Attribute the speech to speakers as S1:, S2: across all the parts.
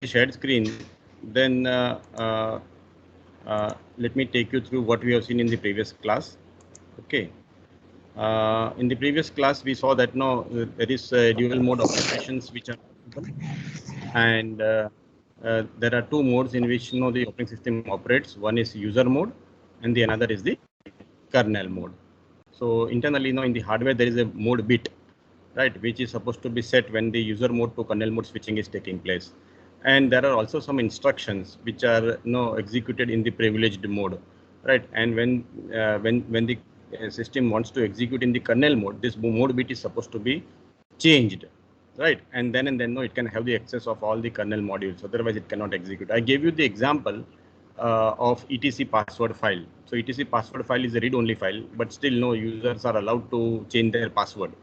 S1: shared screen, then let me take you through what we have seen in the previous class. Okay. In the previous class, we saw that there is dual mode operations which are and there are two modes in which the operating system operates. One is user mode, and the another is the kernel mode. So internally, in the hardware, there is a mode bit, right, which is supposed to be set when the user mode to kernel mode switching is taking place. And there are also some instructions which are executed in the privileged mode, right? And when the system wants to execute in the kernel mode, this mode bit is supposed to be changed, right? And then it can have the access of all the kernel modules. Otherwise, it cannot execute. I gave you the example of etc password file. So etc password file is a read-only file, but still no users are allowed to change their password,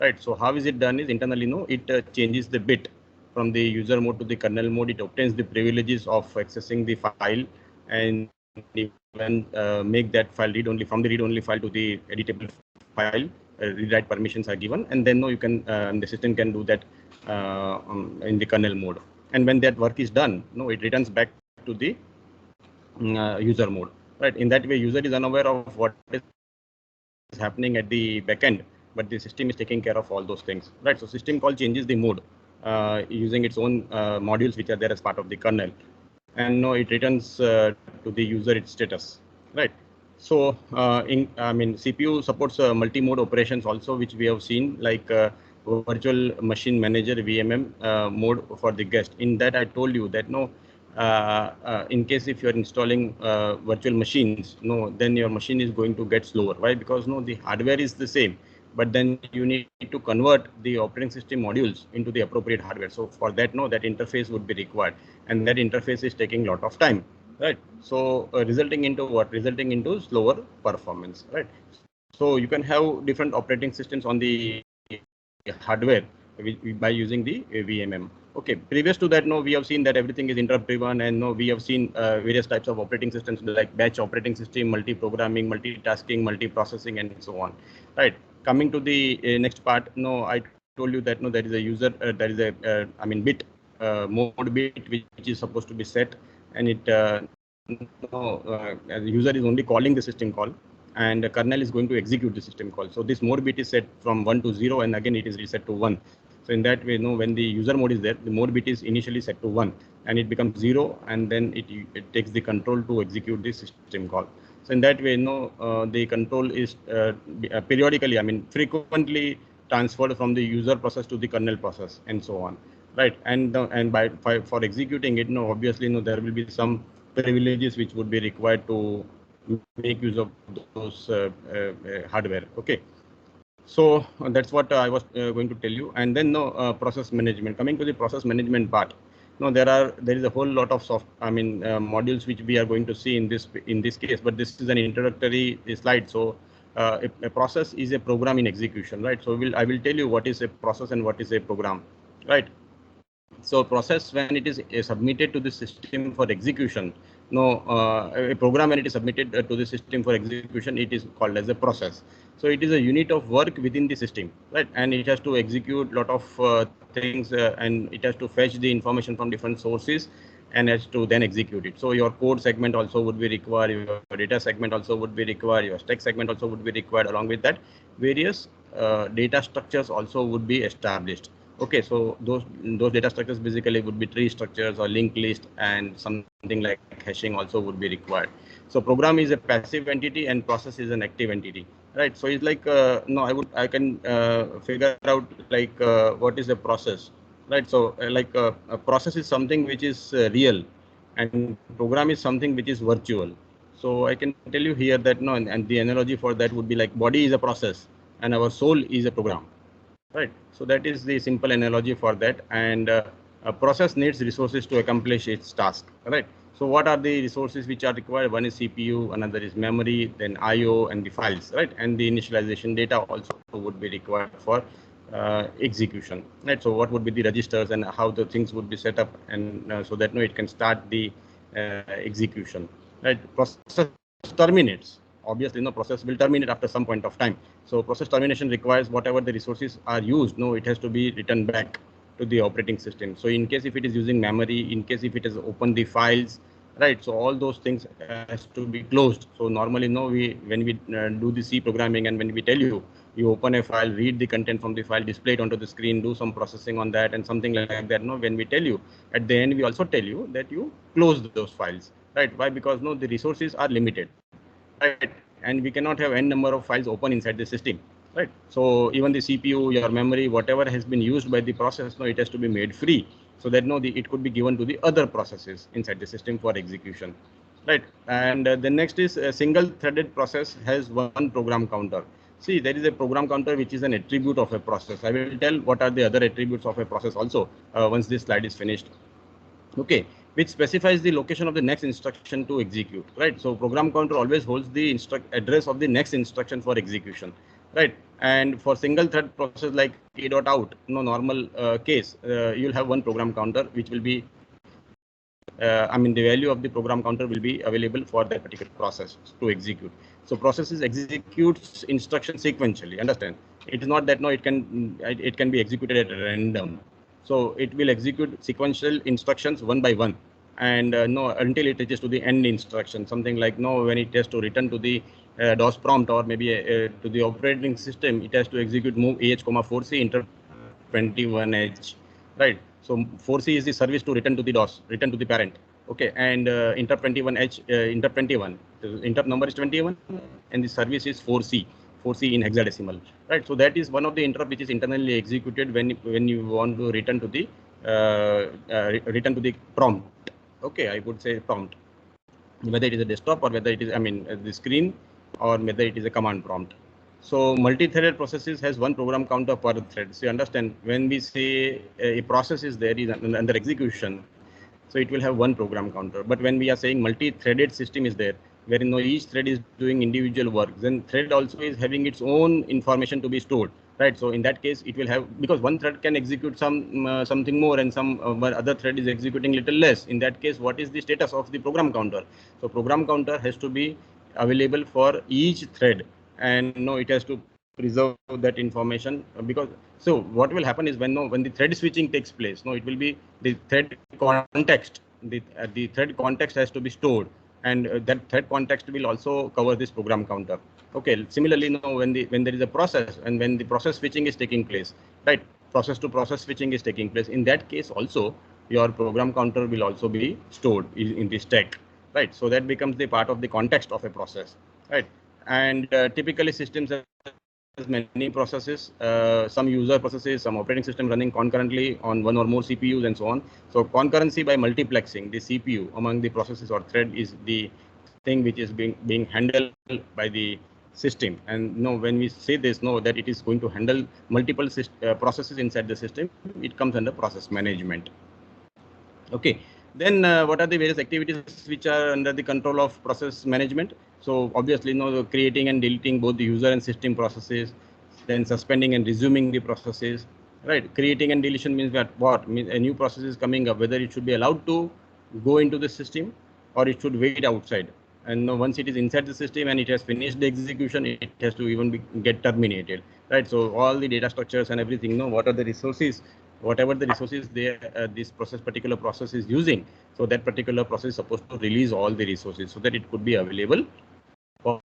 S1: right? So how is it done is internally it changes the bit from the user mode to the kernel mode. It obtains the privileges of accessing the file and even make that file read-only from the read-only file to the editable file. Read-write permissions are given, and then you can the system can do that in the kernel mode. And when that work is done, it returns back to the user mode, right? In that way, user is unaware of what is happening at the backend, but the system is taking care of all those things, right? So system call changes the mode using its own modules which are there as part of the kernel, and it returns to the user its status, right? So CPU supports multi-mode operations also, which we have seen, like virtual machine manager VMM mode for the guest. In that, I told you that in case if you're installing virtual machines, then your machine is going to get slower. Why? Because the hardware is the same, but then you need to convert the operating system modules into the appropriate hardware. So for that, that interface would be required, and that interface is taking a lot of time, right? So resulting into what? Resulting into slower performance, right? So you can have different operating systems on the hardware by using the VMM. Okay, previous to that, we have seen that everything is interrupt driven, and we have seen various types of operating systems like batch operating system, multi-programming, multitasking, multi-processing, and so on, right? Coming to the next part, I told you that there is a user, there is a bit mode bit which is supposed to be set, and it the user is only calling the system call, and the kernel is going to execute the system call. So this mode bit is set from 1 to 0, and again it is reset to 1. So in that way, when the user mode is there, the mode bit is initially set to 1, and it becomes 0, and then it takes the control to execute the system call. So in that way, the control is periodically, frequently transferred from the user process to the kernel process, and so on, right? And for executing it, obviously, there will be some privileges which would be required to make use of those hardware. Okay. So that's what I was going to tell you. And then process management. Coming to the process management part, there is a whole lot of modules which we are going to see in this case. But this is an introductory slide. So a process is a program in execution, right? So I will tell you what is a process and what is a program, right? So process, when it is submitted to the system for execution, a program when it is submitted to the system for execution, it is called as a process. So it is a unit of work within the system, right? And it has to execute a lot of things, and it has to fetch the information from different sources and has to then execute it. So your code segment also would be required, your data segment also would be required, your stack segment also would be required. Along with that, various data structures also would be established. Okay, so those data structures basically would be tree structures or linked list, and something like hashing also would be required. So program is a passive entity and process is an active entity, right? So it's like I can figure out like what is a process, right? So a process is something which is real, and program is something which is virtual. So I can tell you here that and the analogy for that would be like body is a process and our soul is a program. Right. So that is the simple analogy for that. And a process needs resources to accomplish its task. Right. So what are the resources which are required? One is CPU, another is memory, then IO, and the files. Right. And the initialization data also would be required for execution. Right. So what would be the registers and how the things would be set up, and so that it can start the execution. Right. Process terminates. Obviously, process will terminate after some point of time. So process termination requires whatever the resources are used, it has to be returned back to the operating system. So in case if it is using memory, in case if it has opened the files, right? So all those things has to be closed. So normally, no, when we do the C programming, and when we tell you, you open a file, read the content from the file, display it onto the screen, do some processing on that, and something like that. No, when we tell you at the end, we also tell you that you close those files, right? Why? Because no, the resources are limited, right? And we cannot have n number of files open inside the system, right? So even the CPU, your memory, whatever has been used by the process, no, it has to be made free, so that no, it could be given to the other processes inside the system for execution, right? And the next is a single threaded process has one program counter. See, there is a program counter which is an attribute of a process. I will tell what are the other attributes of a process also once this slide is finished. Okay, which specifies the location of the next instruction to execute, right? So program counter always holds the address of the next instruction for execution, right? And for single thread process like k.out, no normal case, you'll have one program counter which will be I mean, the value of the program counter will be available for that particular process to execute. So processes executes instruction sequentially. Understand? It is not that no, it can be executed at random. So it will execute sequential instructions one by one, and no, until it reaches to the end instruction. Something like no, when it has to return to the DOS prompt, or maybe to the operating system, it has to execute move AH, 4C interrupt 21H, right? So 4C is the service to return to the DOS, return to the parent. Okay, and interrupt 21H, interrupt 21. The interrupt number is 21, and the service is 4C, 4C in hexadecimal, right? So that is one of the interrupt which is internally executed when you want to return to the prompt. Okay, I would say prompt, whether it is a desktop or whether it is, I mean, the screen, or whether it is a command prompt. So multi-threaded processes has one program counter per thread. So you understand, when we say a process is there is under execution, so it will have one program counter. But when we are saying multi-threaded system is there, wherein each thread is doing individual work, then thread also is having its own information to be stored, right? So in that case, it will have, because one thread can execute something more, and some other thread is executing little less. In that case, what is the status of the program counter? So program counter has to be available for each thread, and no, it has to preserve that information, because so what will happen is when the thread switching takes place, no, it will be the thread context, the thread context has to be stored, and that thread context will also cover this program counter. Okay, similarly, no, when there is a process, and when the process switching is taking place, right, process to process switching is taking place, in that case also your program counter will also be stored in the stack, right? So that becomes the part of the context of a process, right? And typically systems has many processes, some user processes, some operating system running concurrently on one or more CPUs and so on. So concurrency by multiplexing the CPU among the processes or thread is the thing which is being handled by the system. And no, when we say this, no, that it is going to handle multiple processes inside the system, it comes under process management. Okay, then what are the various activities which are under the control of process management? So obviously, creating and deleting both the user and system processes, then suspending and resuming the processes, right? Creating and deletion means that what? Means a new process is coming up, whether it should be allowed to go into the system or it should wait outside. And once it is inside the system and it has finished the execution, it has to even get terminated, right? So all the data structures and everything, what are the resources, whatever the resources this particular process is using, so that particular process is supposed to release all the resources so that it could be available for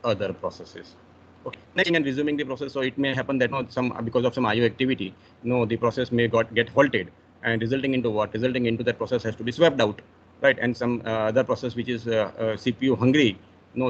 S1: other processes. Okay. Next, and resuming the process, so it may happen that because of some IO activity, the process may get halted, and resulting into what? Resulting into that process has to be swept out, right? And some other process which is CPU hungry,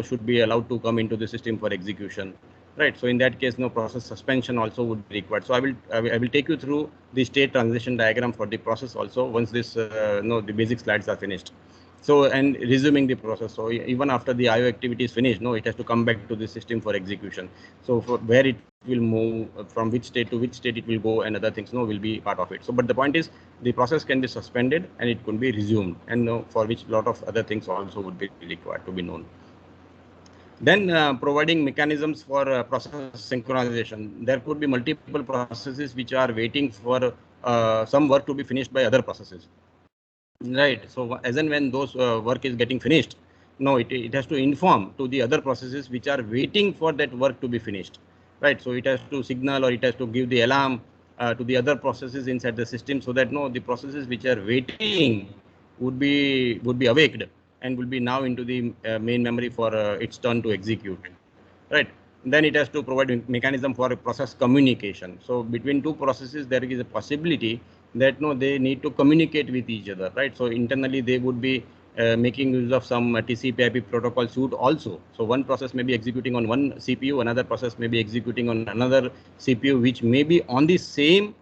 S1: should be allowed to come into the system for execution, right? So in that case, process suspension also would be required. So I will take you through the state transition diagram for the process also once this the basic slides are finished. So, and resuming the process. So even after the IO activity is finished, it has to come back to the system for execution. So for where it will move, from which state to which state it will go, and other things, will be part of it. So, but the point is, the process can be suspended and it could be resumed, and for which a lot of other things also would be required to be known. Then providing mechanisms for process synchronization. There could be multiple processes which are waiting for some work to be finished by other processes. Right. So as and when those work is getting finished, it has to inform to the other processes which are waiting for that work to be finished. right? So it has to signal or it has to give the alarm to the other processes inside the system, so that no, the processes which are waiting would be awaked and will be now into the main memory for its turn to execute, right? Then it has to provide a mechanism for process communication. So between two processes, there is a possibility that no, they need to communicate with each other, right? So internally, they would be making use of some TCP/IP protocol suite also. So one process may be executing on one CPU, another process may be executing on another CPU, which may be on the same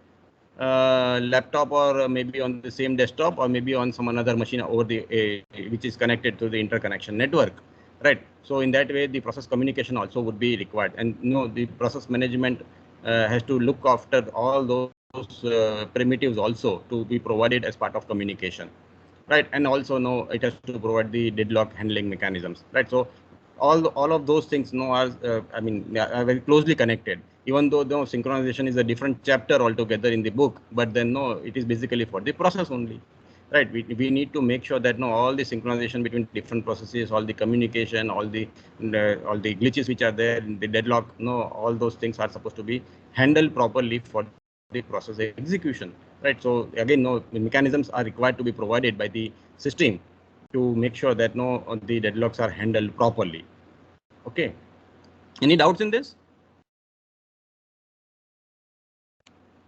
S1: laptop, or maybe on the same desktop, or maybe on some another machine over the which is connected to the interconnection network, right? So in that way, the process communication also would be required, and the process management has to look after all those primitives also to be provided as part of communication, right? And also it has to provide the deadlock handling mechanisms, right? So all of those things are are very closely connected, even though synchronization is a different chapter altogether in the book, but then it is basically for the process only, right? We need to make sure that all the synchronization between different processes, all the communication, all the glitches which are there, the deadlock, all those things are supposed to be handled properly for the process execution, right? So again, the mechanisms are required to be provided by the system to make sure that the deadlocks are handled properly. Okay, any doubts in this?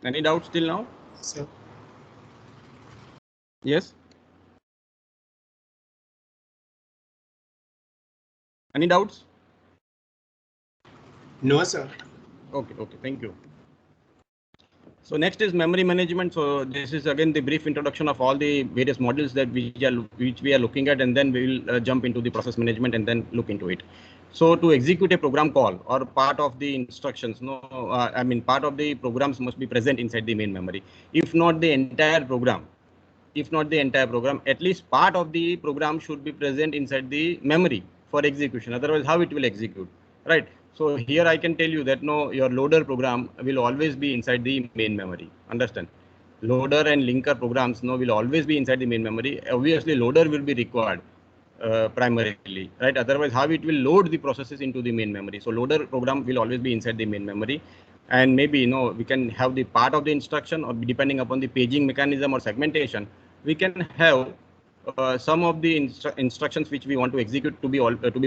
S1: Any doubts till now?
S2: Sir.
S1: Yes. Any doubts?
S2: No, sir.
S1: Okay, thank you. So next is memory management. So this is again the brief introduction of all the various modules that which we are looking at, and then we will jump into the process management and then look into it. So to execute a program call or part of the instructions, part of the programs must be present inside the main memory. If not the entire program, at least part of the program should be present inside the memory for execution. Otherwise, how it will execute, right? So here I can tell you that your loader program will always be inside the main memory. Understand? Loader and linker programs will always be inside the main memory. Obviously, loader will be required primarily, right? Otherwise, how it will load the processes into the main memory. So loader program will always be inside the main memory, and maybe we can have the part of the instruction, or depending upon the paging mechanism or segmentation, we can have some of the instructions which we want to execute to be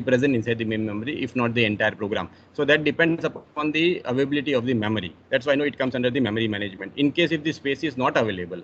S1: present inside the main memory, if not the entire program. So that depends upon the availability of the memory. That's why it comes under the memory management. In case if the space is not available,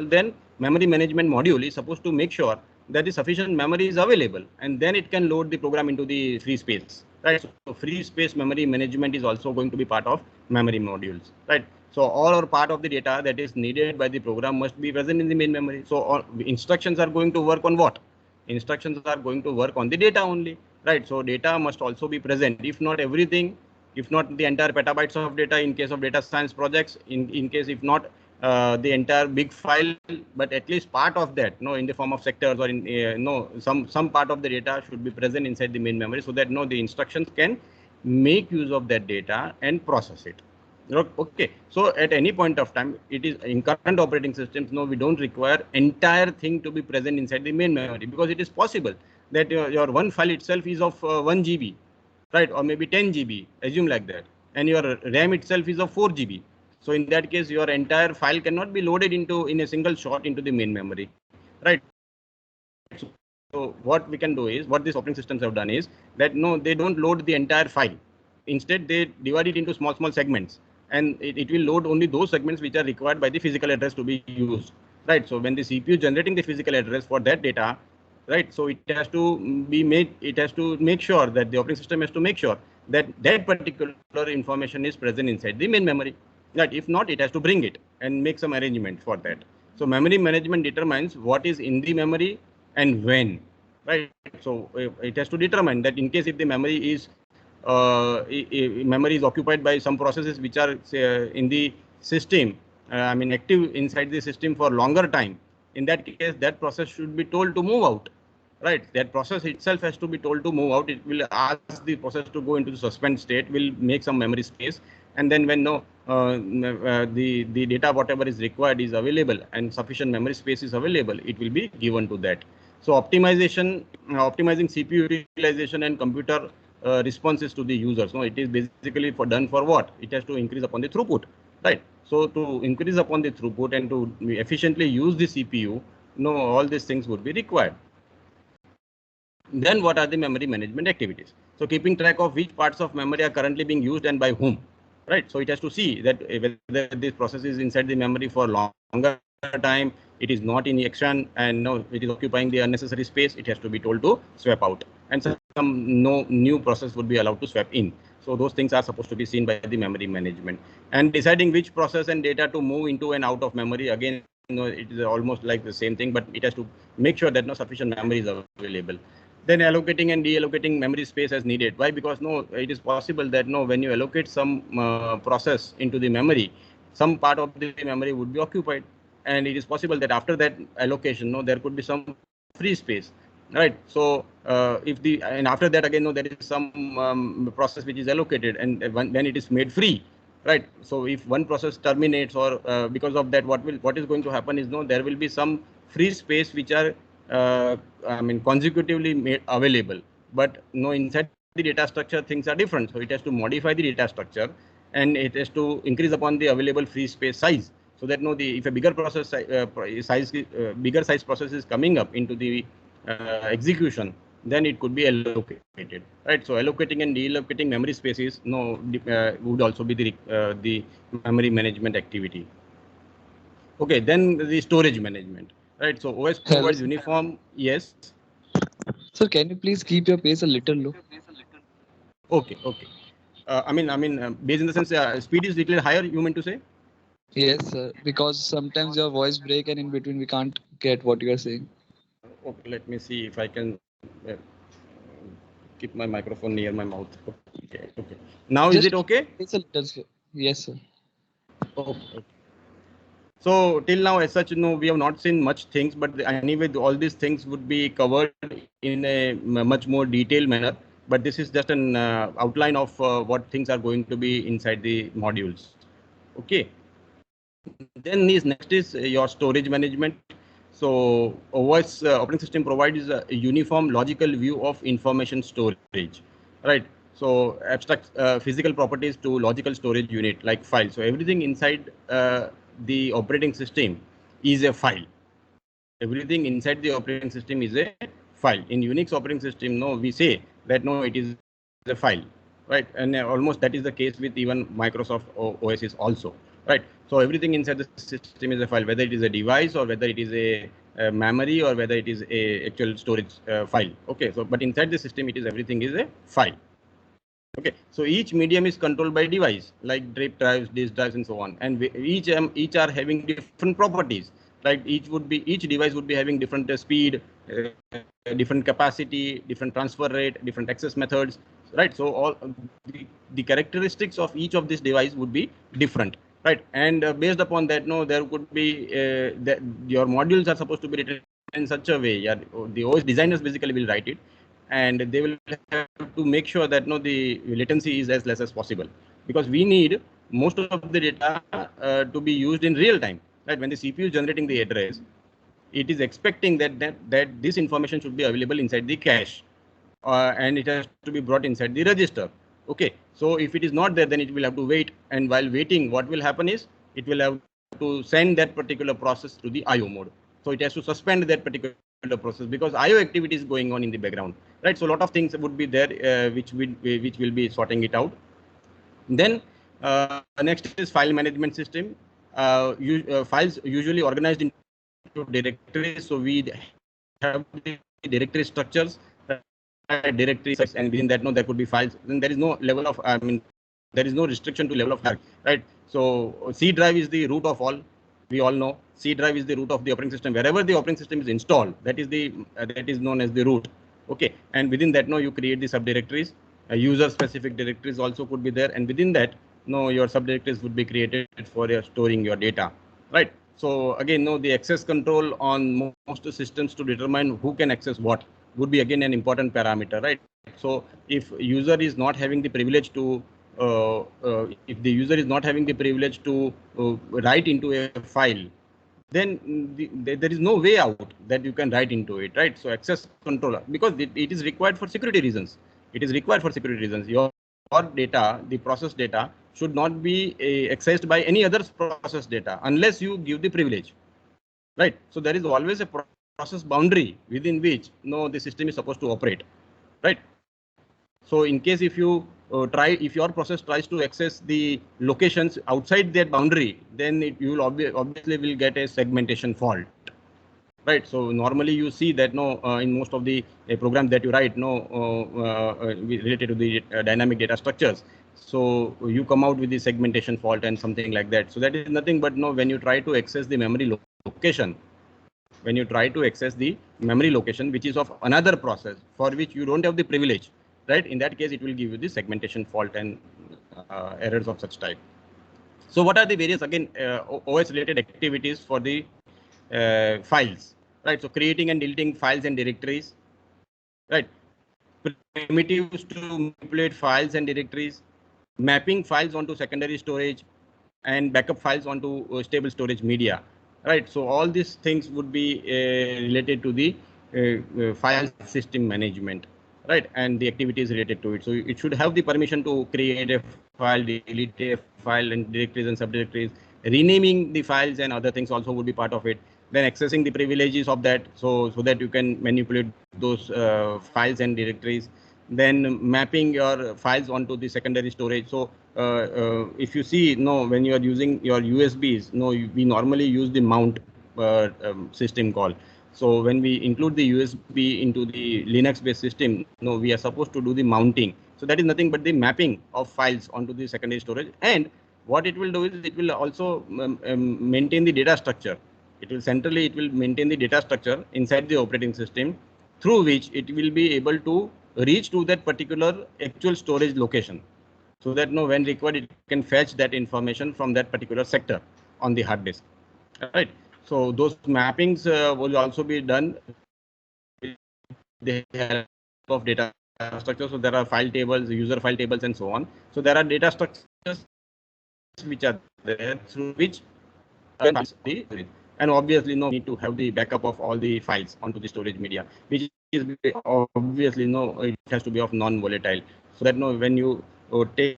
S1: then memory management module is supposed to make sure that the sufficient memory is available, and then it can load the program into the free space, right? So free space memory management is also going to be part of memory modules, right? So all or part of the data that is needed by the program must be present in the main memory. So all instructions are going to work on what? Instructions are going to work on the data only, right? So data must also be present, if not everything, if not the entire petabytes of data in case of data science projects, in case if not the entire big file, but at least part of that, in the form of sectors, or in some part of the data should be present inside the main memory, so that the instructions can make use of that data and process it. Okay, so at any point of time, it is in current operating systems, we don't require entire thing to be present inside the main memory, because it is possible that your one file itself is of 1 GB, right? Or maybe 10 GB, assume like that. And your RAM itself is of 4 GB. So in that case, your entire file cannot be loaded in a single shot into the main memory, right? So what we can do is, what these operating systems have done is that they don't load the entire file. Instead, they divide it into small segments, and it will load only those segments which are required by the physical address to be used, right? So when the CPU is generating the physical address for that data, right? So it has to make sure that the operating system has to make sure that that particular information is present inside the main memory. Right? If not, it has to bring it and make some arrangement for that. So memory management determines what is in the memory and when, right? So it has to determine that in case if the memory is occupied by some processes which are in the system, active inside the system for longer time. In that case, that process should be told to move out, right? That process itself has to be told to move out. It will ask the process to go into the suspend state, will make some memory space, and then when the data whatever is required is available and sufficient memory space is available, it will be given to that. So optimizing CPU utilization and computer responses to the users. No, it is basically done for what? It has to increase upon the throughput, right? So to increase upon the throughput and to efficiently use the CPU, all these things would be required. Then what are the memory management activities? So keeping track of which parts of memory are currently being used and by whom, right? So it has to see that whether this process is inside the memory for longer time, it is not in action, and no, it is occupying the unnecessary space, it has to be told to swap out, and some no new process would be allowed to swap in. So those things are supposed to be seen by the memory management. And deciding which process and data to move into and out of memory, again, it is almost like the same thing, but it has to make sure that no sufficient memory is available. Then allocating and deallocating memory space as needed. Why? Because it is possible that when you allocate some process into the memory, some part of the memory would be occupied, and it is possible that after that allocation, there could be some free space, right? So and after that again, there is some process which is allocated, and when it is made free, right? So if one process terminates, or because of that, what is going to happen is there will be some free space which are consecutively made available, but inside the data structure things are different. So it has to modify the data structure, and it has to increase upon the available free space size, so that if a bigger process bigger size process is coming up into the execution, then it could be allocated, right? So allocating and deallocating memory spaces would also be the memory management activity. Okay, then the storage management, right? So OS provides uniform. Yes.
S2: Sir, can you please keep your pace a little low?
S1: Okay. Base in the sense speed is little higher, you meant to say?
S2: Yes, sir. Because sometimes your voice break and in between we can't get what you are saying.
S1: Okay, let me see if I can keep my microphone near my mouth. Okay. Now is it okay?
S2: It's a little slow. Yes, sir.
S1: Okay. So till now, as such, we have not seen much things, but anyway, all these things would be covered in a much more detailed manner. But this is just an outline of what things are going to be inside the modules. Okay. Then next is your storage management. So OS operating system provides a uniform logical view of information storage, right? So abstract physical properties to logical storage unit like file. So everything inside the operating system is a file. Everything inside the operating system is a file. In Unix operating system, we say that it is a file, right? And almost that is the case with even Microsoft OSs also, right? So everything inside the system is a file, whether it is a device or whether it is a memory or whether it is a actual storage file. Okay, so but inside the system, everything is a file. Okay, so each medium is controlled by device like tape drives, disk drives, and so on, and each are having different properties. Like each device would be having different speed, different capacity, different transfer rate, different access methods, right? So all the characteristics of each of these device would be different, right? And based upon that, there could be that your modules are supposed to be written in such a way. Yeah, the OS designers basically will write it, and they will have to make sure that the latency is as less as possible, because we need most of the data to be used in real time, right? When the CPU is generating the address, it is expecting that this information should be available inside the cache, and it has to be brought inside the register. Okay, so if it is not there, then it will have to wait, and while waiting, what will happen is it will have to send that particular process to the IO mode. So it has to suspend that particular process because IO activity is going on in the background, right? So a lot of things would be there which will be sorting it out. Then next is file management system. Files usually organized into directories, so we have the directory structures, directories, and within that, there could be files. Then there is no level of, there is no restriction to level of hierarchy, right? So C drive is the root of all. We all know C drive is the root of the operating system. Wherever the operating system is installed, that is known as the root. Okay, and within that, you create the subdirectories. User specific directories also could be there, and within that, your subdirectories would be created for your storing your data, right? So again, the access control on most systems to determine who can access what would be again an important parameter, right? So if user is not having the privilege to if the user is not having the privilege to write into a file, then there is no way out that you can write into it, right? So access control, because it is required for security reasons. It is required for security reasons. Your data, the process data, should not be accessed by any other process data unless you give the privilege, right? So there is always a process boundary within which the system is supposed to operate, right? So in case if you if your process tries to access the locations outside that boundary, then you will obviously will get a segmentation fault, right? So normally you see that in most of the programs that you write related to the dynamic data structures, so you come out with the segmentation fault and something like that. So that is nothing but when you try to access the memory location, when you try to access the memory location which is of another process for which you don't have the privilege, right? In that case, it will give you the segmentation fault and errors of such type. So what are the various, again, OS related activities for the files, right? So creating and deleting files and directories, right? Primitives to manipulate files and directories, mapping files onto secondary storage, and backup files onto stable storage media, right? So all these things would be related to the file system management, right? And the activities related to it. So it should have the permission to create a file, delete a file, and directories and subdirectories. Renaming the files and other things also would be part of it. Then accessing the privileges of that, so that you can manipulate those files and directories. Then mapping your files onto the secondary storage. So if you see, when you are using your USBs, we normally use the mount system call. So when we include the USB into the Linux-based system, we are supposed to do the mounting. So that is nothing but the mapping of files onto the secondary storage. And what it will do is it will also maintain the data structure. It will maintain the data structure inside the operating system, through which it will be able to reach to that particular actual storage location, so that when required, it can fetch that information from that particular sector on the hard disk, right? So those mappings will also be done with the help of data structure. So there are file tables, user file tables, and so on. So there are data structures which are there through which and obviously need to have the backup of all the files onto the storage media, which is obviously it has to be of non-volatile, so that when you take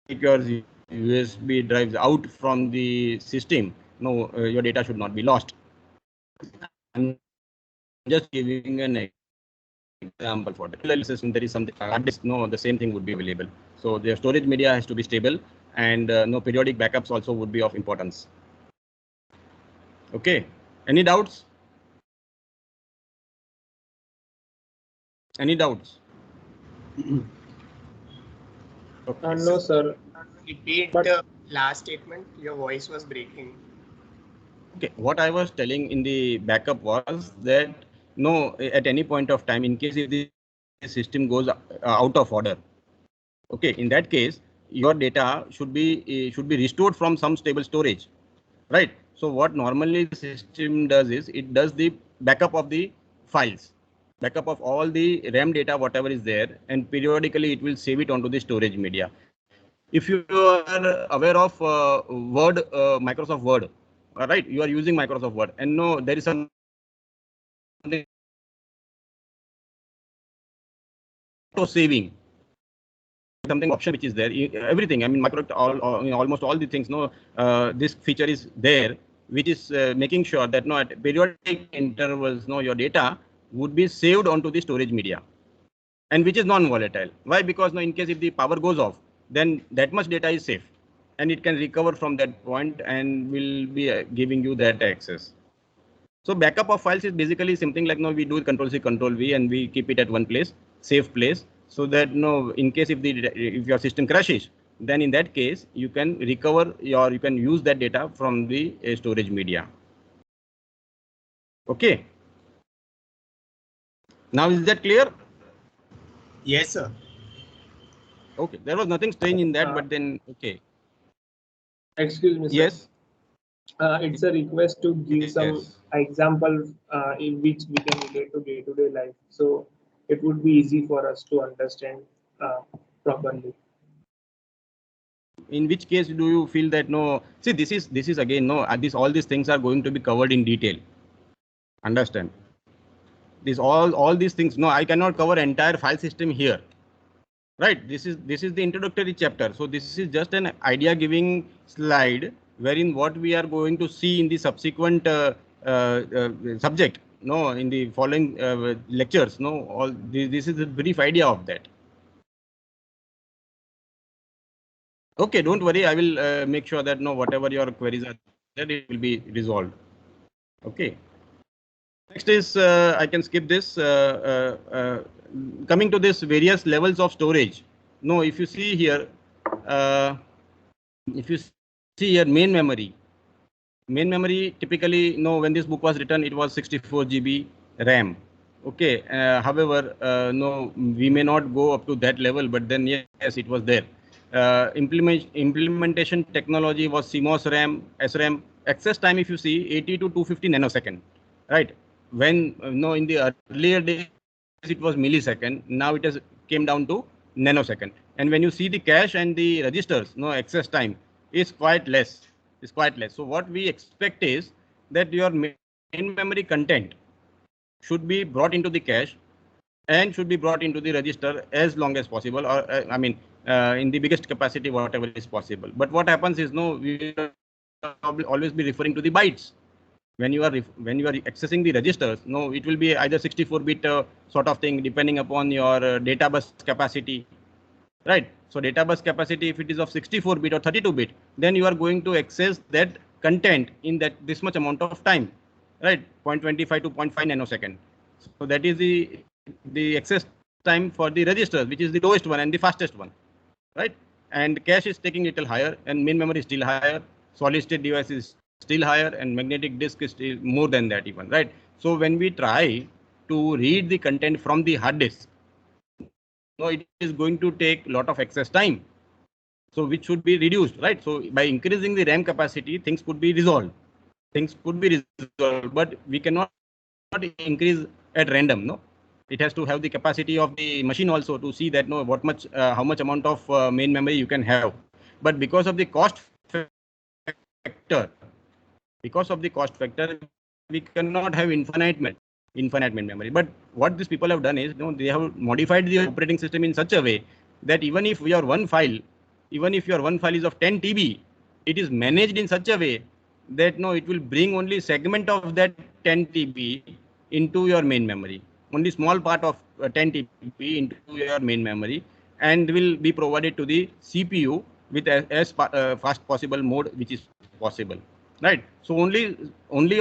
S1: your USB drives out from the system, your data should not be lost. I'm just giving an example for the system. There is something hard disk, the same thing would be available. So the storage media has to be stable, and periodic backups also would be of importance. Okay, any doubts? Any doubts?
S3: Okay. No, sir.
S4: Repeat the last statement. Your voice was breaking.
S1: Okay, what I was telling in the backup was that at any point of time, in case if the system goes out of order, okay, in that case, your data should be restored from some stable storage, right? So what normally the system does is it does the backup of the files, backup of all the RAM data, whatever is there, and periodically it will save it onto the storage media. If you are aware of Word, Microsoft Word, right? You are using Microsoft Word, and there is something auto saving, something option which is there. Everything, I mean, almost all the things. This feature is there, which is making sure that at periodic intervals, your data would be saved onto the storage media, and which is non-volatile. Why? Because in case if the power goes off, then that much data is safe, and it can recover from that point and will be giving you that access. So backup of files is basically something like we do Control-C, Control-V, and we keep it at one place, safe place, so that in case if your system crashes, then in that case you can recover you can use that data from the storage media. Okay. Now is that clear?
S4: Yes, sir.
S1: Okay. There was nothing strange in that, but then okay.
S3: Excuse me, sir.
S1: Yes.
S3: It's a request to give some example in which we can relate to day-to-day life, so it would be easy for us to understand properly.
S1: in which case do you feel that no? See, this is again no. All these things are going to be covered in detail. Understand? All these things. No, I cannot cover entire file system here. Right. This is the introductory chapter. So this is just an idea giving slide wherein what we are going to see in the subsequent subject. No, in the following lectures. No, all this is a brief idea of that. Okay, don't worry. I will make sure that no, whatever your queries are, that it will be resolved. Okay. Next is I can skip this. Coming to this various levels of storage. No, if you see here, main memory typically, no, when this book was written, it was 64 GB RAM. Okay. However, no, we may not go up to that level, but then yes, it was there. Implementation technology was CMOS RAM, SRAM. Access time, if you see, 80 to 250 nanosecond, right? When no, in the earlier days it was millisecond. Now it has came down to nanosecond. And when you see the cache and the registers, no, access time is quite less. So what we expect is that your main memory content should be brought into the cache and should be brought into the register as long as possible, or in the biggest capacity, whatever is possible. But what happens is, no, we will always be referring to the bytes. When you are accessing the registers, no, it will be either 64-bit sort of thing, depending upon your data bus capacity, right? So data bus capacity, if it is of 64-bit or 32-bit, then you are going to access that content in this much amount of time, right? 0.25 to 0.5 nanosecond. So that is the access time for the registers, which is the lowest one and the fastest one, right? And cache is taking little higher, and main memory is still higher. Solid state device is still higher, and magnetic disk is still more than that even, right? So when we try to read the content from the hard disk, no, it is going to take a lot of access time, so which should be reduced, right? So by increasing the RAM capacity, things could be resolved. But we cannot increase at random. No, it has to have the capacity of the machine also to see that no, how much amount of main memory you can have. But because of the cost factor, we cannot have infinite main memory. But what these people have done is, no, they have modified the operating system in such a way that even if your one file is of 10 TB, it is managed in such a way that no, it will bring only segment of that 10 TB into your main memory, only small part of 10 TB into your main memory, and will be provided to the CPU with as fast possible mode, which is possible, right? So only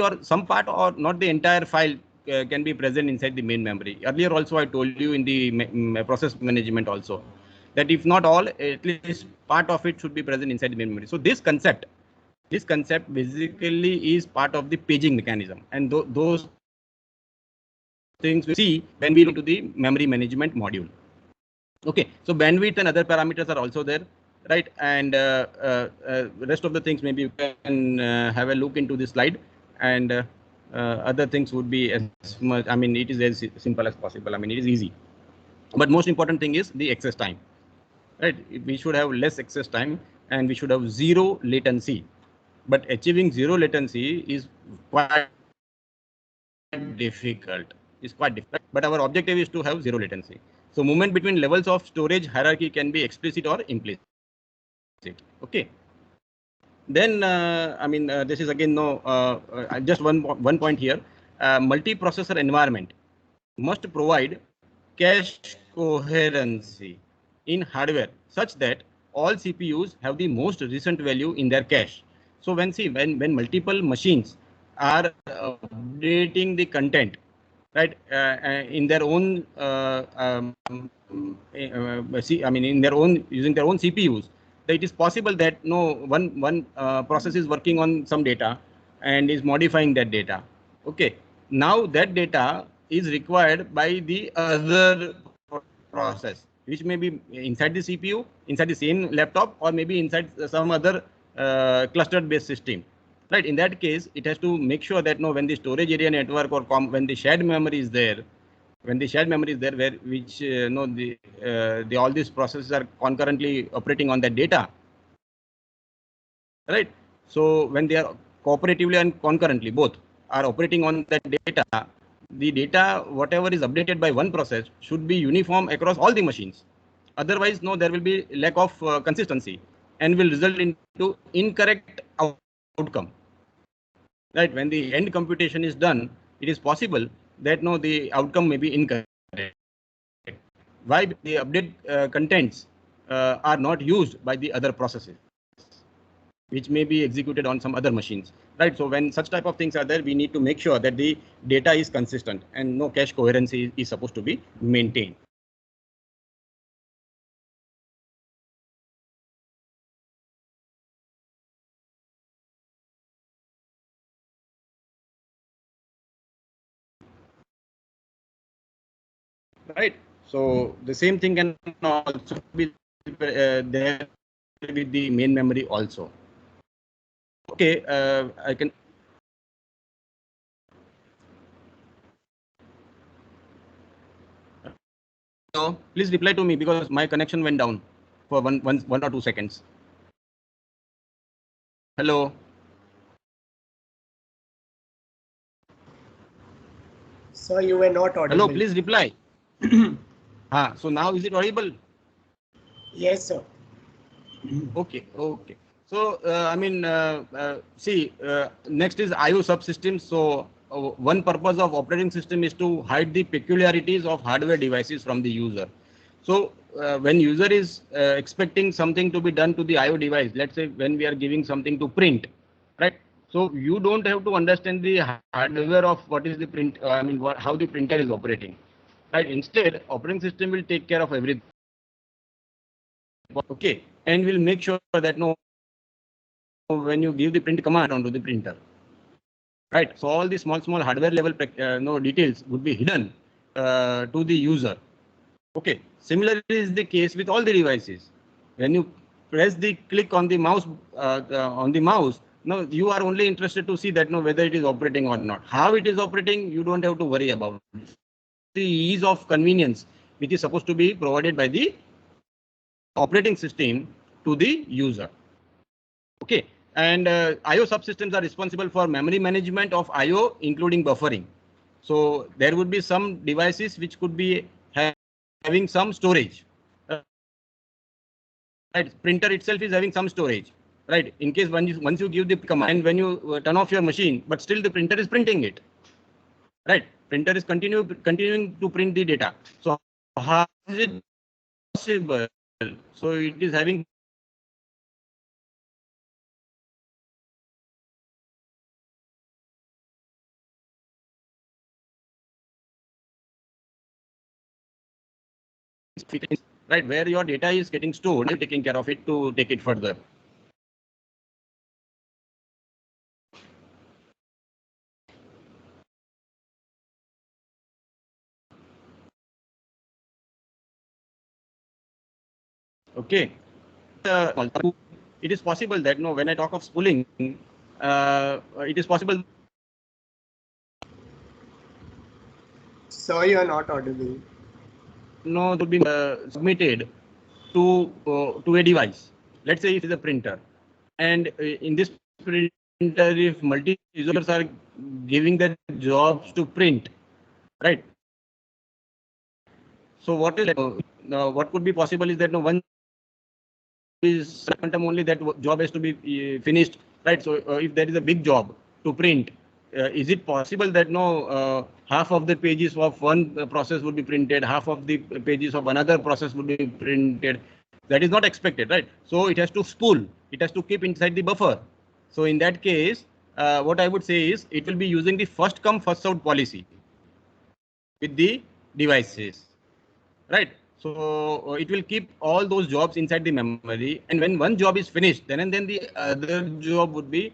S1: or some part, or not the entire file can be present inside the main memory. Earlier also I told you in the process management also, that if not all, at least part of it should be present inside the main memory. So this concept basically is part of the paging mechanism, and those things we see when we look to the memory management module. Okay, so bandwidth and other parameters are also there, right? And rest of the things maybe you can have a look into this slide, and other things would be as much. I mean, it is as simple as possible. I mean, it is easy. But most important thing is the access time, right? We should have less access time, and we should have zero latency. But achieving zero latency is quite difficult. But our objective is to have zero latency. So movement between levels of storage hierarchy can be explicit or implicit. Okay. Then this is again just one point here. Multiprocessor environment must provide cache coherency in hardware such that all CPUs have the most recent value in their cache. So when multiple machines are updating the content, right, in their own in their own using their own CPUs, it is possible that no one process is working on some data and is modifying that data. Okay, now that data is required by the other process, which may be inside the CPU, inside the same laptop, or maybe inside some other clustered based system, right? In that case, it has to make sure that no, when the storage area network or when the shared memory is there, where which all these processes are concurrently operating on that data, right? So when they are cooperatively and concurrently, both are operating on that data, the data, whatever is updated by one process, should be uniform across all the machines. Otherwise, no, there will be lack of consistency and will result into incorrect outcome. Right? When the end computation is done, it is possible that no, the outcome may be incorrect. Why? The update contents are not used by the other processes, which may be executed on some other machines, right? So when such type of things are there, we need to make sure that the data is consistent and no cache coherency is supposed to be maintained. Right. So the same thing can also be there with the main memory also. Okay, I can. So please reply to me because my connection went down for one or 2 seconds. Hello.
S4: So you were not audible.
S1: Hello, please reply. So now is it audible?
S4: Yes, sir.
S1: Okay. So see, next is IO subsystems. So one purpose of operating system is to hide the peculiarities of hardware devices from the user. So when user is expecting something to be done to the IO device, let's say when we are giving something to print, right? So you don't have to understand the hardware of what is the print. How the printer is operating, right? Instead, operating system will take care of everything. Okay, and we'll make sure that no, when you give the print command onto the printer, right? So all the small hardware level details would be hidden to the user. Okay, similarly is the case with all the devices. When you press the click on the mouse, now you are only interested to see that whether it is operating or not. How it is operating, you don't have to worry about. The ease of convenience which is supposed to be provided by the operating system to the user. Okay, and IO subsystems are responsible for memory management of IO, including buffering. So there would be some devices which could be having some storage. Right, printer itself is having some storage. Right, in case once you give the command, when you turn off your machine, but still the printer is printing it. Right, printer is continuing to print the data. So how is it possible? So it is having right where your data is getting stored, you're taking care of it to take it further. Okay. It is possible that when I talk of spooling, it is possible.
S4: So you are not audible.
S1: No, to be submitted to a device. Let's say it is a printer, and in this printer, if multiple users are giving their jobs to print, right? So what could be possible is that one is quantum only that job has to be finished, right? So if there is a big job to print, is it possible that half of the pages of one process would be printed, half of the pages of another process would be printed? That is not expected, right? So it has to spool, it has to keep inside the buffer. So in that case, what I would say is it will be using the first come first out policy with the devices, right? So it will keep all those jobs inside the memory, and when one job is finished, then the other job would be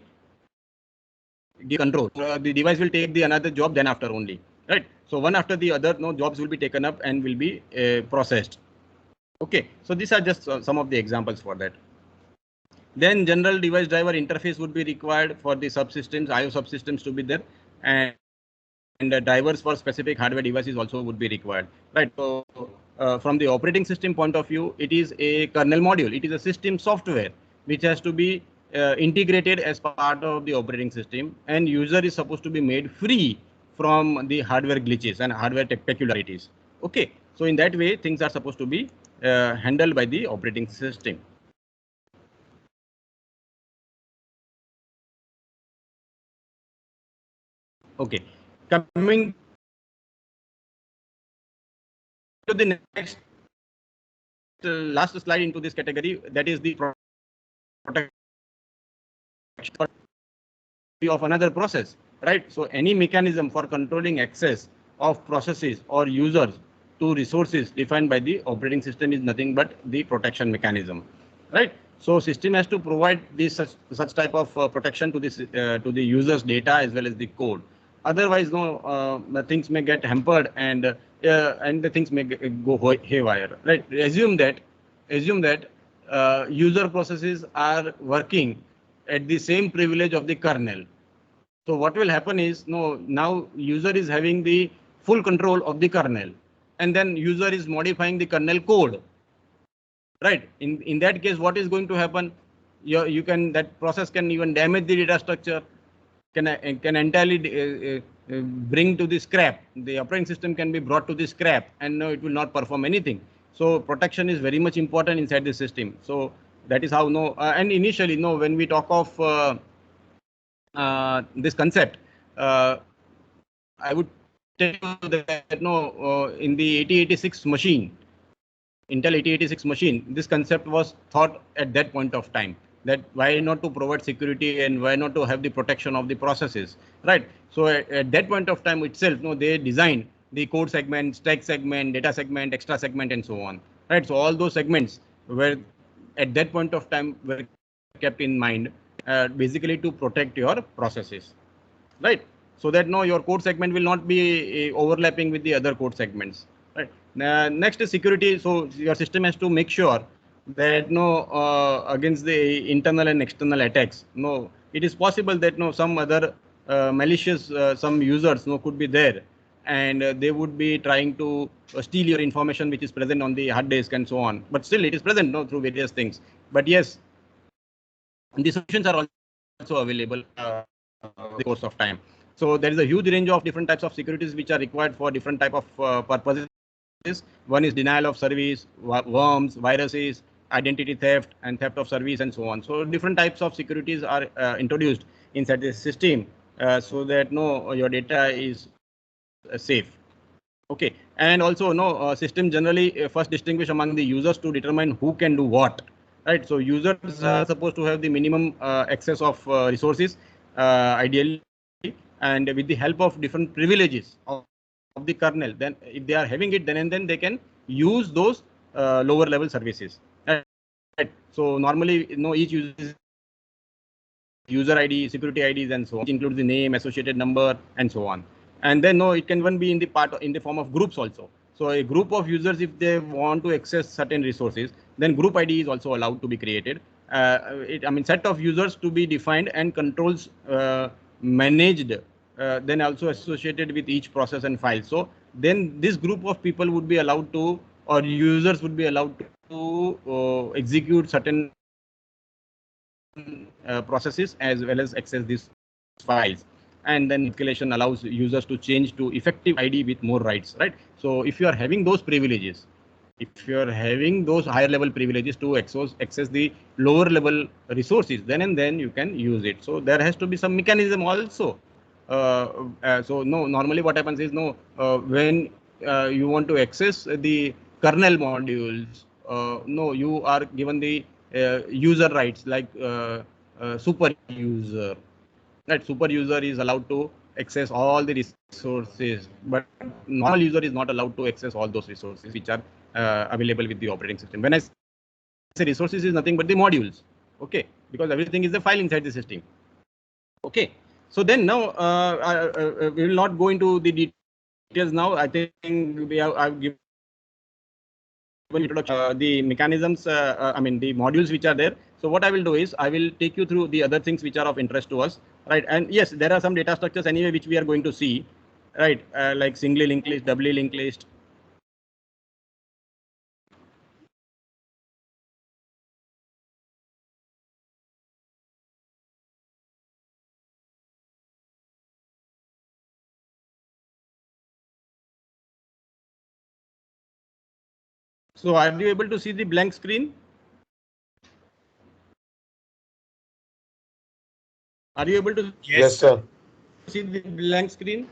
S1: control. The device will take the another job then after only, right? So one after the other, jobs will be taken up and will be processed. Okay, so these are just some of the examples for that. Then general device driver interface would be required for the subsystems, IO subsystems to be there, and drivers for specific hardware devices also would be required, right? So from the operating system point of view, it is a kernel module. It is a system software which has to be integrated as part of the operating system, and user is supposed to be made free from the hardware glitches and hardware peculiarities. Okay, so in that way, things are supposed to be handled by the operating system. Okay, coming to the next last slide into this category, that is the protection of another process, right? So any mechanism for controlling access of processes or users to resources defined by the operating system is nothing but the protection mechanism, right? So system has to provide this such type of protection to this to the user's data as well as the code. Otherwise, the things may get hampered and the things may go haywire, right? Assume that user processes are working at the same privilege of the kernel. So what will happen is, now user is having the full control of the kernel, and then user is modifying the kernel code, right? In that case, what is going to happen? That process can even damage the data structure, can entirely bring to the scrap. The operating system can be brought to the scrap, and no, it will not perform anything. So protection is very much important inside the system. So that is how and initially when we talk of this concept, I would tell you that in the 8086 machine, Intel 8086 machine, this concept was thought at that point of time, that why not to provide security and why not to have the protection of the processes, right? So at that point of time itself, they designed the code segment, stack segment, data segment, extra segment, and so on, right? So all those segments were at that point of time were kept in mind, basically to protect your processes, right? So that your code segment will not be overlapping with the other code segments, right? Next is security. So your system has to make sure that against the internal and external attacks. It is possible that some other malicious some users could be there, and they would be trying to steal your information which is present on the hard disk and so on. But still, it is present through various things. But yes, the solutions are also available in the course of time. So there is a huge range of different types of securities which are required for different type of purposes. One is denial of service, worms, viruses, identity theft, and theft of service, and so on. So different types of securities are introduced inside the system, so that your data is safe. Okay, and also system generally first distinguish among the users to determine who can do what, right? So users are supposed to have the minimum access of resources, ideally, and with the help of different privileges of the kernel. Then if they are having it, then and then they can use those lower level services, right? So normally each user ID, security IDs, and so on, which includes the name, associated number, and so on. And then it can even be in the form of groups also. So a group of users, if they want to access certain resources, then group ID is also allowed to be created. Set of users to be defined and controls managed, then also associated with each process and file. So then this group of people would be allowed to, or users would be allowed to execute certain processes as well as access these files. And then escalation allows users to change to effective ID with more rights, right? So if you are having those privileges, if you are having those higher level privileges to access the lower level resources, then and then you can use it. So there has to be some mechanism also. Normally what happens is when you want to access the kernel modules, you are given the user rights like super user. Right, super user is allowed to access all the resources, but normal user is not allowed to access all those resources which are available with the operating system. When I say resources, is nothing but the modules, okay, because everything is the file inside the system. Okay, so then now we will not go into the details now. I think I've given the mechanisms, the modules which are there. So what I will do is I will take you through the other things which are of interest to us, right? And yes, there are some data structures anyway which we are going to see, right? Like singly linked list, doubly linked list, So are you able to see the blank screen? Are you able to
S5: Yes, sir.
S1: see the blank screen?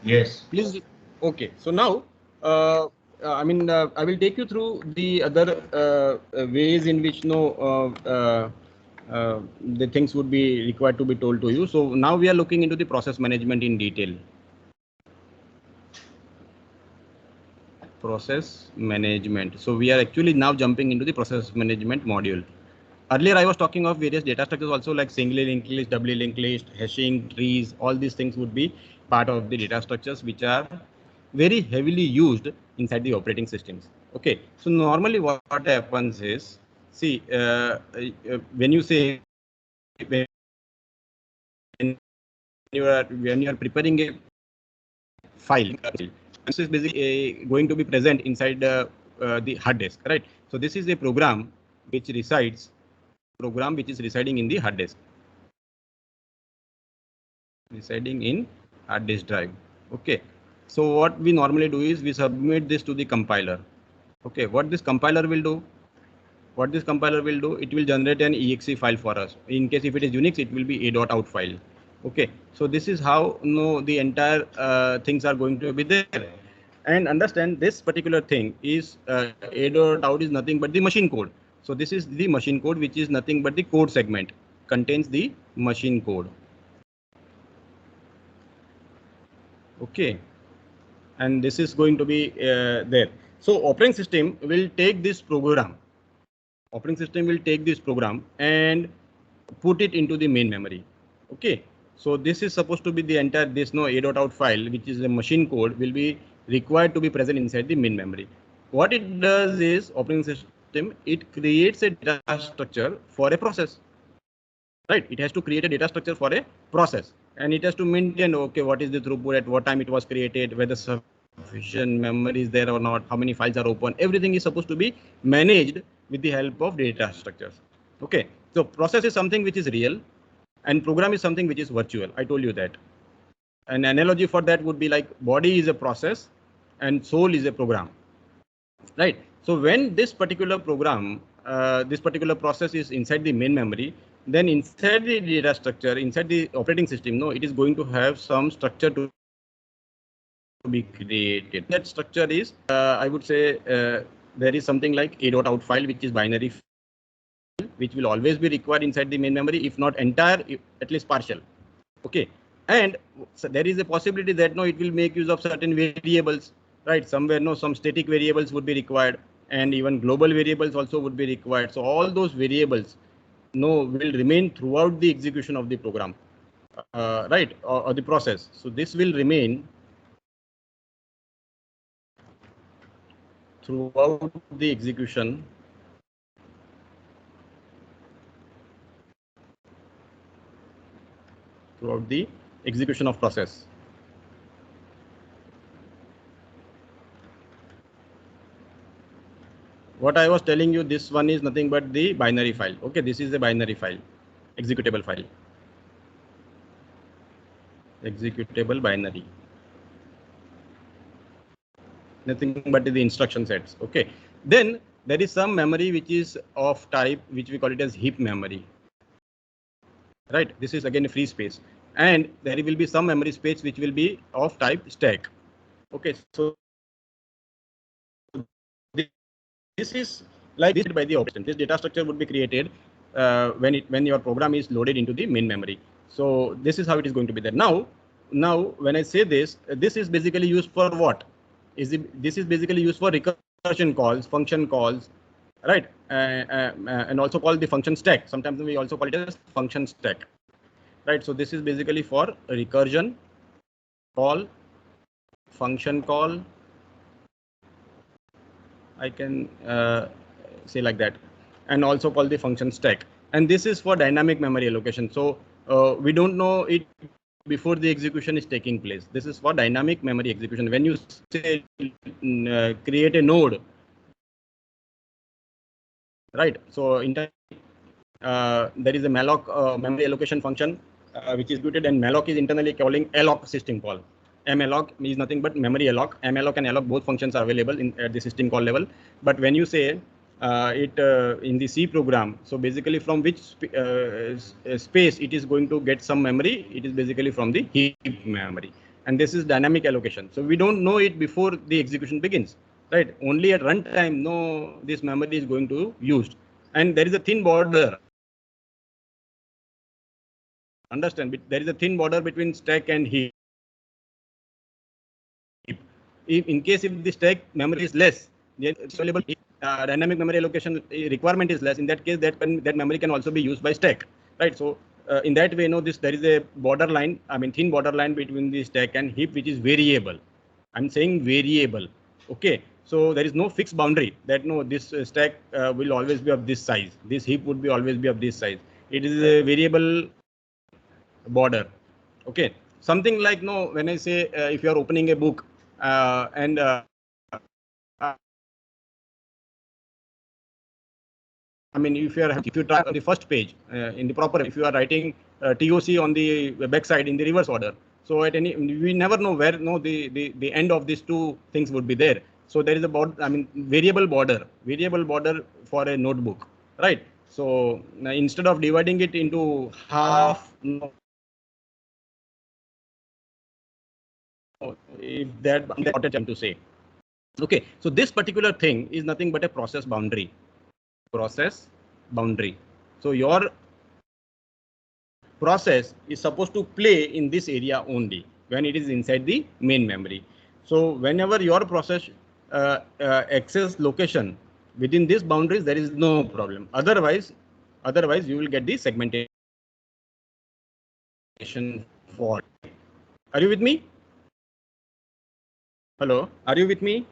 S5: Yes.
S1: Please. Okay. So now, I will take you through the other ways in which the things would be required to be told to you. So now we are looking into the process management in detail. Process management. So we are actually now jumping into the process management module. Earlier, I was talking of various data structures also, like singly linked list, doubly linked list, hashing, trees. All these things would be part of the data structures which are very heavily used inside the operating systems. Okay, so normally what happens is, see, when you say when you are preparing a file, this is basically going to be present inside the hard disk, right? So this is a program which is residing in the hard disk. Residing in hard disk drive. Okay, so what we normally do is we submit this to the compiler. Okay, what this compiler will do, it will generate an exe file for us. In case if it is Unix, it will be a.out file. Okay, so this is how the entire things are going to be there. And understand, this particular thing is a.out is nothing but the machine code. So this is the machine code, which is nothing but the code segment, contains the machine code. Okay, and this is going to be there. So operating system will take this program. And put it into the main memory. Okay, so this is supposed to be the entire a.out file, which is a machine code, will be required to be present inside the main memory. What it does is, operating system, it creates a data structure for a process. Right, it has to create a data structure for a process, and it has to maintain, okay, what is the throughput, at what time it was created, whether sufficient memory is there or not, how many files are open. Everything is supposed to be managed with the help of data structures. Okay, so process is something which is real, and program is something which is virtual. I told you that. An analogy for that would be like body is a process and soul is a program. Right. So when this particular program, this particular process is inside the main memory, then inside the data structure, inside the operating system, it is going to have some structure to be created. That structure is, I would say, there is something like a.out file, which is binary file, which will always be required inside the main memory, if not entire, at least partial. Okay, and so there is a possibility that it will make use of certain variables, right? Somewhere some static variables would be required, and even global variables also would be required. So all those variables will remain throughout the execution of the program, right, or the process. So this will remain throughout the execution of process. What I was telling you, this one is nothing but the binary file. Okay, this is the binary file, executable file, executable binary. Nothing but the instruction sets. Okay, then there is some memory which is of type, which we call it as heap memory. Right, this is again a free space, and there will be some memory space which will be of type stack. Okay, so this is like this by the operation. This data structure would be created when your program is loaded into the main memory. So this is how it is going to be there. Now when I say this, this is basically used for what? This is basically used for recursion calls, function calls, right? And also called the function stack. Sometimes we also call it as function stack, right? So this is basically for recursion call, function call. I can say like that, and also called the function stack. And this is for dynamic memory allocation. So we don't know it before the execution is taking place. This is for dynamic memory execution. When you say create a node, right? So there is a malloc memory allocation function which is executed, and malloc is internally calling alloc system call. malloc is nothing but memory alloc. Malloc and alloc both functions are available at the system call level. But when you say in the C program, so basically from which space it is going to get some memory, it is basically from the heap memory. And this is dynamic allocation. So we don't know it before the execution begins, right? Only at runtime, no, this memory is going to used. And there is a thin border. Understand, there is a thin border between stack and heap. If in case if the stack memory is less, the available dynamic memory allocation requirement is less. In that case, that memory can also be used by stack, right? So in that way, there is a borderline, thin borderline between the stack and heap, which is variable. I'm saying variable. Okay, so there is no fixed boundary that no, this stack will always be of this size. This heap would be always be of this size. It is a variable border. Okay, something like when I say if you are opening a book and if you try the first page in the proper, if you are writing TOC on the backside in the reverse order, so at any, we never know where the end of these two things would be there. So there is a variable border for a notebook, right? So instead of dividing it into half, if that what I'm trying to say. Okay, so this particular thing is nothing but a process boundary. So your process is supposed to play in this area only when it is inside the main memory. So whenever your process access location within these boundaries, there is no problem. Otherwise you will get the segmentation fault. Are you with me? Hello, are you with me?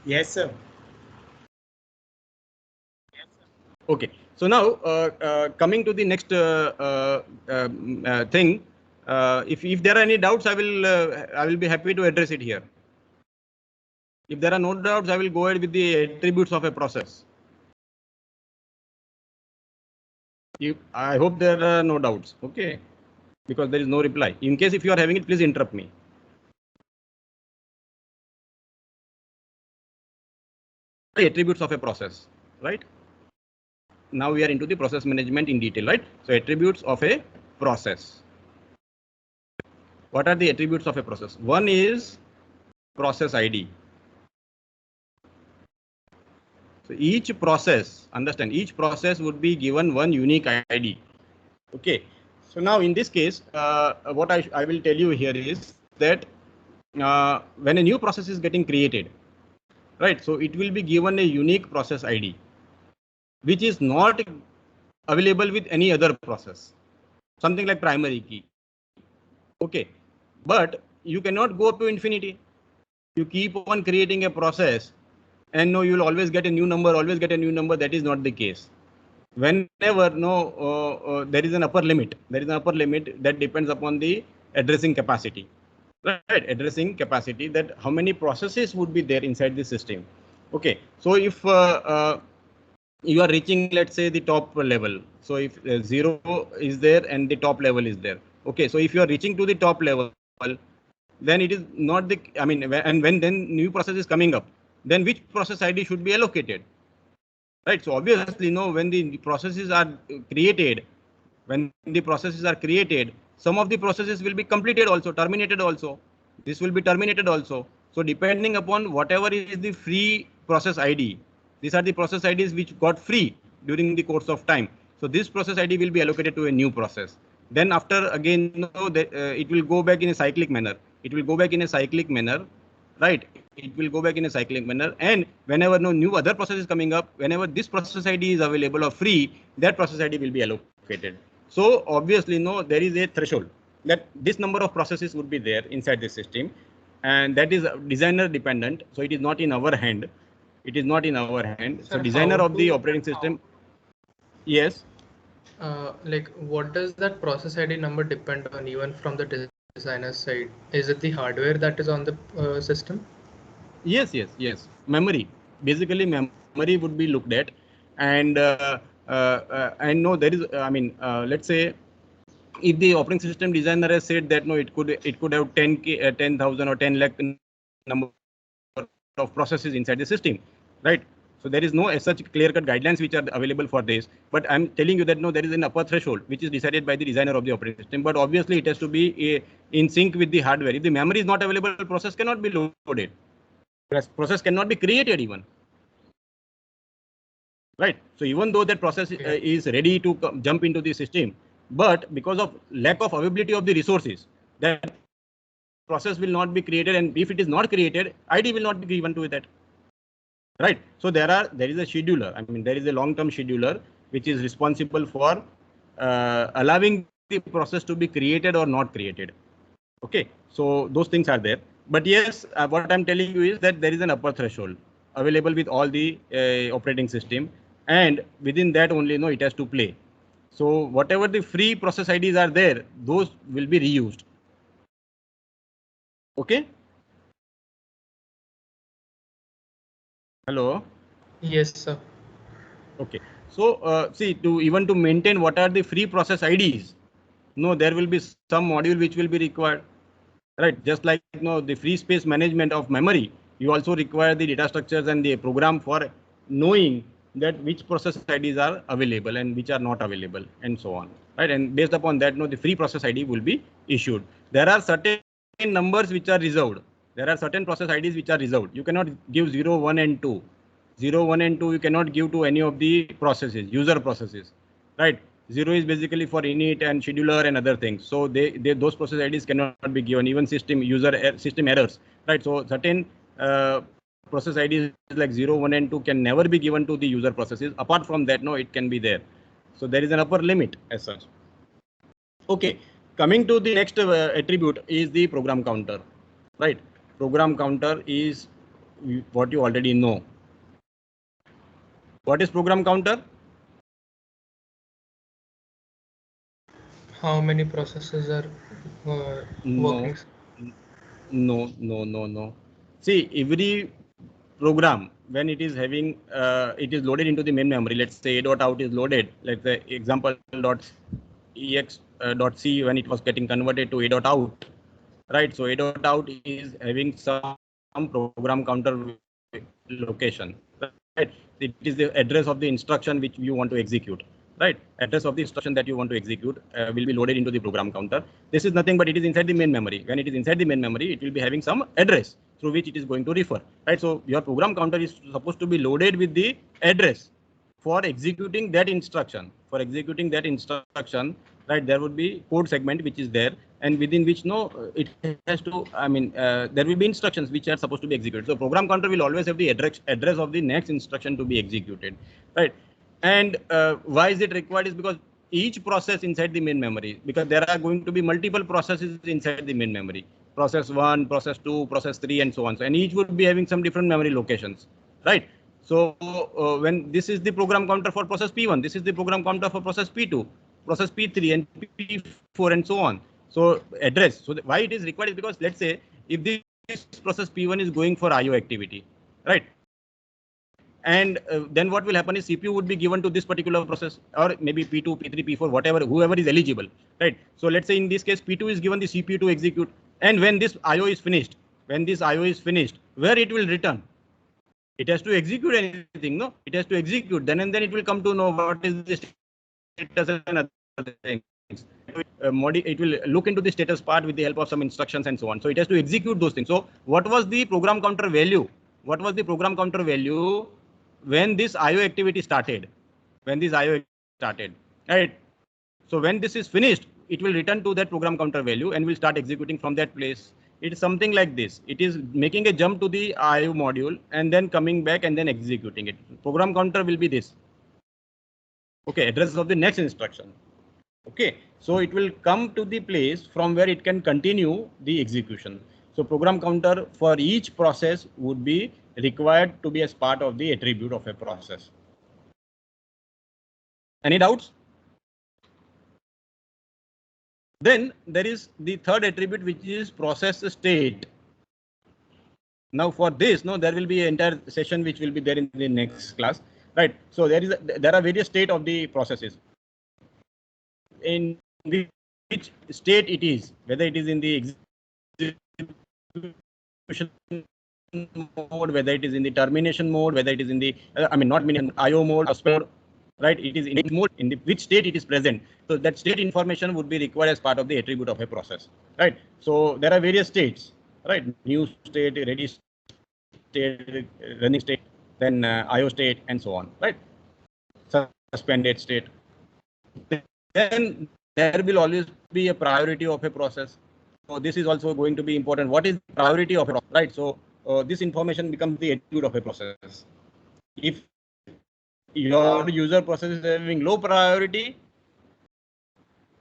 S4: Yes, sir.
S1: Okay, so now coming to the next thing, if there are any doubts, I will be happy to address it here. If there are no doubts, I will go ahead with the attributes of a process. I hope there are no doubts, okay, because there is no reply. In case if you are having it, please interrupt me. The attributes of a process, right? Now we are into the process management in detail, right? So attributes of a process. What are the attributes of a process? One is process ID. So each process, understand, each process would be given one unique ID. Okay. So now in this case, what I will tell you here is that when a new process is getting created, right? So it will be given a unique process ID, which is not available with any other process, something like primary key. Okay, but you cannot go up to infinity. You keep on creating a process and no, you will always get a new number, That is not the case. Whenever there is an upper limit, that depends upon the addressing capacity, right? Addressing capacity, that how many processes would be there inside the system. Okay, so if you are reaching, let's say, the top level. So if 0 is there and the top level is there. Okay, so if you are reaching to the top level, then it is not the, and when then new process is coming up, then which process ID should be allocated, right? So obviously, when the processes are created, some of the processes will be completed also, terminated also. This will be terminated also. So depending upon whatever is the free process ID, these are the process IDs which got free during the course of time. So this process ID will be allocated to a new process. Then after again, it will go back in a cyclic manner. Right? It will go back in a cyclic manner. And whenever new other process is coming up, whenever this process ID is available or free, that process ID will be allocated. So obviously, there is a threshold that this number of processes would be there inside the system, and that is designer dependent. So it is not in our hand. So designer of the operating system. Yes.
S5: Like, what does that process ID number depend on, even from the designer's side? Is it the hardware that is on the system?
S1: Yes. Memory. Basically, memory would be looked at, and no, there is. Let's say if the operating system designer has said that no, it could have 10,000 or 10 lakh number of processes inside the system, right? So there is no such clear-cut guidelines which are available for this. But I'm telling you that no, there is an upper threshold which is decided by the designer of the operating system. But obviously, it has to be in sync with the hardware. If the memory is not available, process cannot be loaded. Process cannot be created even. Right. So even though that process is ready to jump into the system, but because of lack of availability of the resources, that process will not be created. And if it is not created, ID will not be given to that. Right. So there is a scheduler. I mean, there is a long-term scheduler which is responsible for allowing the process to be created or not created. Okay. So those things are there. But yes, what I'm telling you is that there is an upper threshold available with all the operating system, and within that only it has to play. So whatever the free process IDs are there, those will be reused. Okay. Hello.
S5: Yes, sir.
S1: Okay. So see, to maintain what are the free process IDs, no, there will be some module which will be required, right? Just like the free space management of memory, you also require the data structures and the program for knowing that which process IDs are available and which are not available, and so on, right? And based upon that, the free process ID will be issued. There are certain numbers which are reserved. There are certain process IDs which are reserved. You cannot give 0, 1, and 2. 0, 1, and 2 you cannot give to any of the processes, user processes, right? 0 is basically for init and scheduler and other things. So those process IDs cannot be given, even system errors, right? So certain process IDs like 0, 1, and 2 can never be given to the user processes. Apart from that, it can be there. So there is an upper limit as such. Okay, coming to the next attribute is the program counter, right? Program counter is what you already know. What is program counter?
S5: How many processes are working?
S1: No. See, every program, when it is having, it is loaded into the main memory. Let's say a.out is loaded. Let's say example.ex.c when it was getting converted to a.out, right? So a.out is having some program counter location, right? It is the address of the instruction which you want to execute. Right, address of the instruction that you want to execute will be loaded into the program counter. This is nothing but it is inside the main memory. When it is inside the main memory, it will be having some address through which it is going to refer. Right, so your program counter is supposed to be loaded with the address for executing that instruction. For executing that instruction, right, there would be code segment which is there, and within which it has to. I mean, there will be instructions which are supposed to be executed. So program counter will always have the address of the next instruction to be executed. Right. And why is it required is because each process inside the main memory, because there are going to be multiple processes inside the main memory, process 1, process 2, process 3, and so on. So, and each would be having some different memory locations, right? So when this is the program counter for process P1, this is the program counter for process P2, process P3, and P4, and so on. So address. So why it is required is because let's say if this process P1 is going for IO activity, right? And then what will happen is CPU would be given to this particular process, or maybe P2, P3, P4, whatever, whoever is eligible, right? So let's say in this case, P2 is given the CPU to execute. And when this IO is finished, where it will return? It has to execute anything, no? It has to execute. Then and then it will come to know what is the status and other things. It will look into the status part with the help of some instructions and so on. So it has to execute those things. So what was the program counter value? What was the program counter value when this IO activity started? Right? So when this is finished, it will return to that program counter value and will start executing from that place. It is something like this. It is making a jump to the IO module and then coming back and then executing it. Program counter will be this. Okay, address of the next instruction. Okay, so it will come to the place from where it can continue the execution. So program counter for each process would be required to be as part of the attribute of a process. Any doubts? Then there is the third attribute, which is process state. Now for this, there will be an entire session which will be there in the next class, right? So there are various state of the processes. In which which state it is, whether it is in the execution mode, whether it is in the termination mode, whether it is in the not meaning IO mode, right? It is in mode, in the which state it is present. So that state information would be required as part of the attribute of a process, right? So there are various states, right? New state, ready state, running state, then IO state, and so on, right? Suspended state. Then there will always be a priority of a process. So this is also going to be important. What is the priority of a process, right? So this information becomes the attribute of a process. If your user process is having low priority,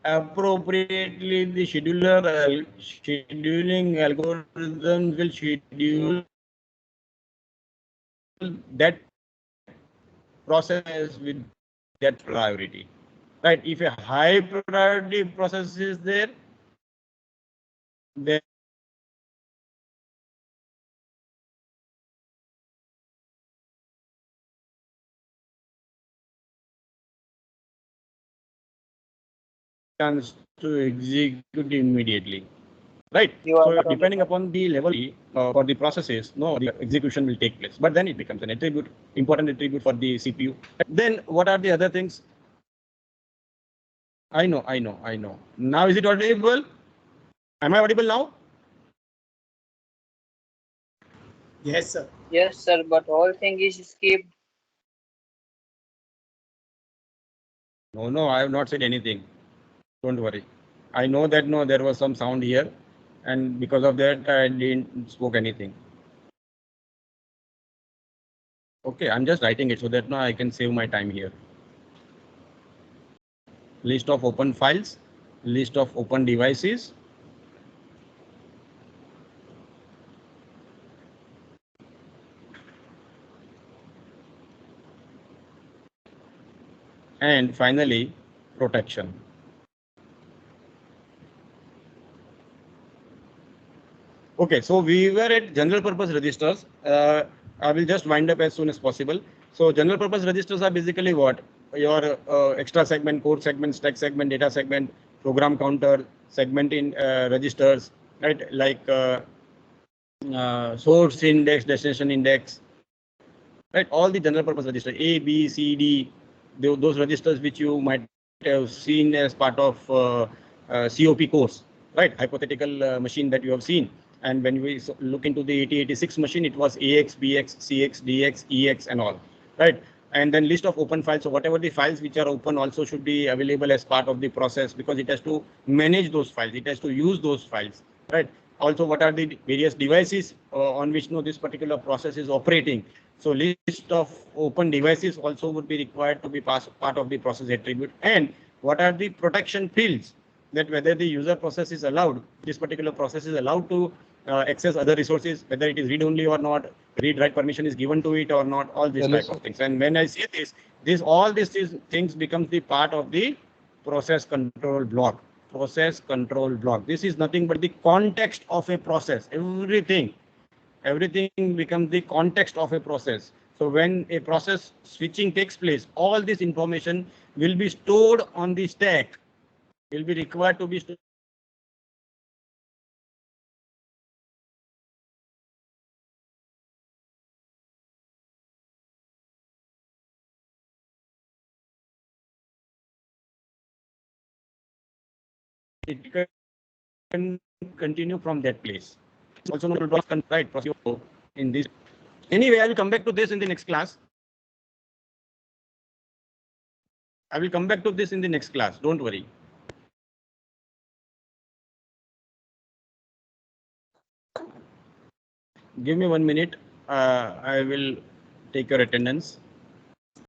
S1: appropriately the scheduling algorithms will schedule that process with that priority, right? If a high priority process is there, then chance to execute immediately, right? So depending upon the level for the processes, no, the execution will take place. But then it becomes an attribute, important attribute for the CPU. Then what are the other things? I know. Now is it audible? Am I audible now?
S4: Yes, sir.
S6: Yes, sir, but whole thing is skipped.
S1: No, I have not said anything. Don't worry. I know that no, there was some sound here, and because of that, I didn't spoke anything. Okay, I'm just writing it so that now I can save my time here. List of open files, list of open devices. And finally, protection. Okay, so we were at general purpose registers. I will just wind up as soon as possible. So general purpose registers are basically what? Your extra segment, core segment, stack segment, data segment, program counter, segment in registers, right? Like source index, destination index, right? All the general purpose registers, A, B, C, D, those registers which you might have seen as part of COP course, right? Hypothetical machine that you have seen. And when we look into the 8086 machine, it was AX, BX, CX, DX, EX, and all, right? And then list of open files. So whatever the files which are open also should be available as part of the process, because it has to manage those files. It has to use those files, right? Also, what are the various devices on which this particular process is operating. So list of open devices also would be required to be part of the process attribute. And what are the protection fields, that whether the user process is allowed, this particular process is allowed to access other resources, whether it is read only or not, read write permission is given to it or not, all these type of things. And when I say this, all these things becomes the part of the process control block. Process control block. This is nothing but the context of a process. Everything becomes the context of a process. So when a process switching takes place, all this information will be stored on the stack, will be required to be stored. It can continue from that place. Also not right in this. Anyway, I will come back to this in the next class. Don't worry. Give me 1 minute. I will take your attendance.